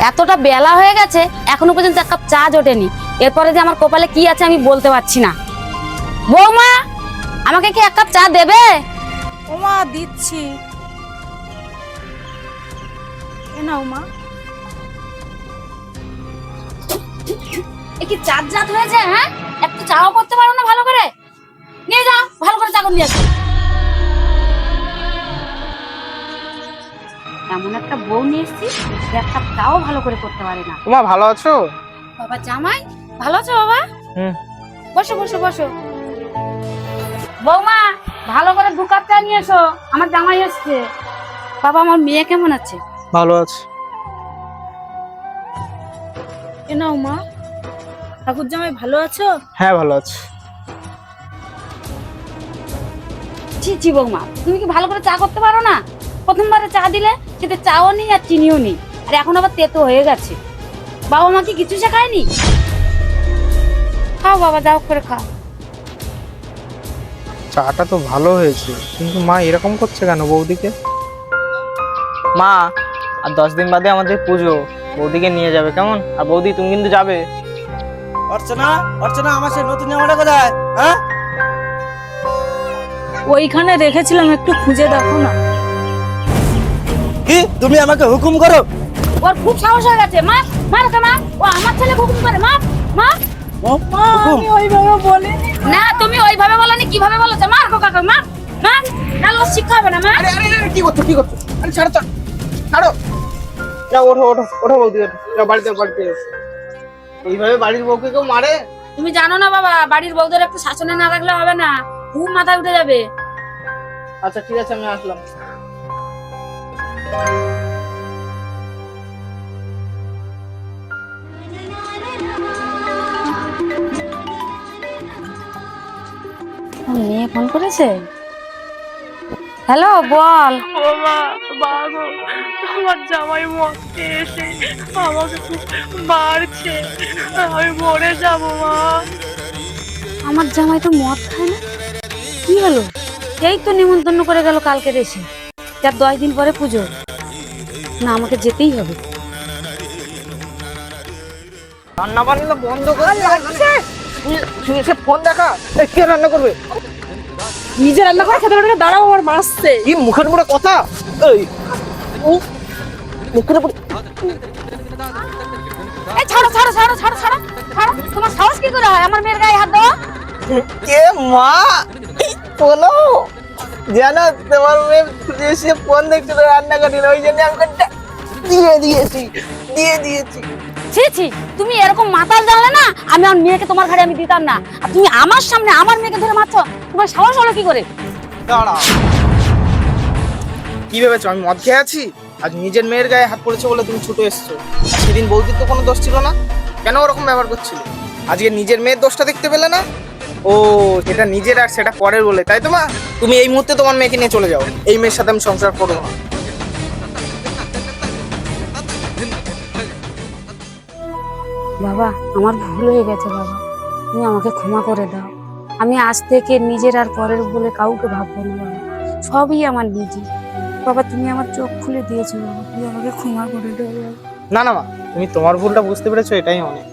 এতটা বেলা হয়ে গেছে এখনো পর্যন্ত এক কাপ চা জোটেনি। এরপরে যে আমার কপালে কি আছে আমি বলতে পারছি না। বৌমা, আমাকে কি এক কাপ চা দেবে? ওমা দিচ্ছি, এ নাও মা। এ কি চাঁদ জাত হয়েছে? হ্যাঁ, একটু চাও করতে পারো না ভালো করে? নিয়ে যাও, ভালো করে চা করে নিয়ে আসো। এমন একটা বউ নিয়ে এসেছি যে একটা চাও ভালো করে করতে পারে না। তোমা ভালো আছো? বাবা জামাই, ভালো আছো বাবা? বসো বসো বসো। বৌমা, ভালো করে দু কাপ চা নিয়ে এসো, আমার জামাই এসছে। বাবা, আমার মেয়ে কেমন আছে? ভালো আছে। এ নাও মা। ঠাকুর জামাই ভালো আছো? হ্যাঁ ভালো আছে। ছি ছি বৌমা, তুমি কি ভালো করে চা করতে পারো না? প্রথমবারে চা দিলে খেতে চাও নেই আর চিনিও নেই, আর এখন আবার তেতো হয়ে গেছে। বাবা মা কি কিছু শেখায়নি? খাও বাবা, যাও করে খাও। চাটা তো ভালো হয়েছে, কিন্তু মা এরকম করছে কেন বৌদিকে? মা, আর 10 দিন বাদে আমাদের পুজো, বৌদিকে নিয়ে যাবে কেমন? আর বৌদি তুমি কিন্তু যাবে। অর্চনা, অর্চনা, আমার সেই নতুন জামাটা কোথায়? হ্যাঁ, ওইখানে রেখেছিলাম, একটু খুঁজে দেখো না। কি তুমি আমাকে হুকুম করো? ওর খুব সাহস হয়ে গেছে। মা, মার ওকে মা, ও আমার ছেলে হুকুম করে। মা, মা। মা, আমি ওইভাবে বলিনি। না, তুমি ওইভাবে বলনি, কিভাবে বলেছো? মার গো কাকা, মা, মা। না, ও শিক্ষা হবে না মা। আরে আরে আরে, কি করছো কি করছো? আরে ছাড়ো ছাড়ো ছাড়ো। যাও, ওঠো ওঠো ওঠো বৌদি, ওঠো। যাও বাড়িতে বাড়িতে। এইভাবে বাড়ির বউকে কেউ মারে? তুমি জানো না বাবা, বাড়ির বউদের একটু শাসনে না রাখলে হবে না, খুব মাথায় উঠে যাবে। আচ্ছা ঠিক আছে, আমি আসলাম। মেয়ে ফোন করেছে। হ্যালো, বল। আমার জামাই মরতে এসে আমাকে খুব মারছে, আমি মরে যাব মা। আমার জামাই তো মদ খায় না, কি হলো? এই তো নিমন্ত্রণ করে গেল কালকে এসে, যার 10 দিন পরে পুজো। না, আমাকে যেতেই হবে। রান্না বান্না বন্ধ করে লাগছে। তুই এসে ফোন দেখা। কে রান্না করবে? নিজে রান্না করে খেতে পারে না, দাঁড়াও, আমার মাসছে। কি মুখের মুখে কথা? এই মুখের উপর এই ছাড়ো ছাড়ো ছাড়ো ছাড়ো ছাড়ো ছাড়ো, তোমার সাহস কি করে হয় আমার মেয়ের গায়ে হাত দেওয়া? কে মা? বলো, জানো তোমার মেয়ে এসে ফোন দেখছিল রান্না করিল, ওই জন্য আমাকে দিয়ে দিয়েছি। ছি ছি, তুমি এরকম মাতাল জানলে না আমি আমার মেয়েকে তোমার ঘাড়ে আমি দিতাম না। আর তুমি আমার সামনে আমার মেয়েকে ধরে মারছো, তোমার সাহস হলো কি করে? দাঁড়াও, কি ভেবেছো আমি মদ খেয়ে আছি? আজ নিজের মেয়ের গায়ে হাত পড়েছে বলে তুমি ছুটে এসছো। আর সেদিন বৌদির তো কোনো দোষ ছিল না, কেন ওরকম ব্যবহার করছিল? আজকে নিজের মেয়ের দোষটা দেখতে পেলে না? ও, সেটা নিজের আর সেটা পরের বলে, তাই তো মা? তুমি এই মুহূর্তে তোমার মেয়েকে নিয়ে চলে যাও, এই মেয়ের সাথে আমি সংসার করবো না। বাবা, আমার ভুল হয়ে গেছে বাবা, তুমি আমাকে ক্ষমা করে দাও। আমি আজ থেকে নিজের আর পরের বলে কাউকে ভাববো না বাবা, সবই আমার নিজে। বাবা, তুমি আমার চোখ খুলে দিয়েছো বাবা, তুমি আমাকে ক্ষমা করে দাও বাবা। না না মা, তুমি তোমার ভুলটা বুঝতে পেরেছো, এটাই অনেক।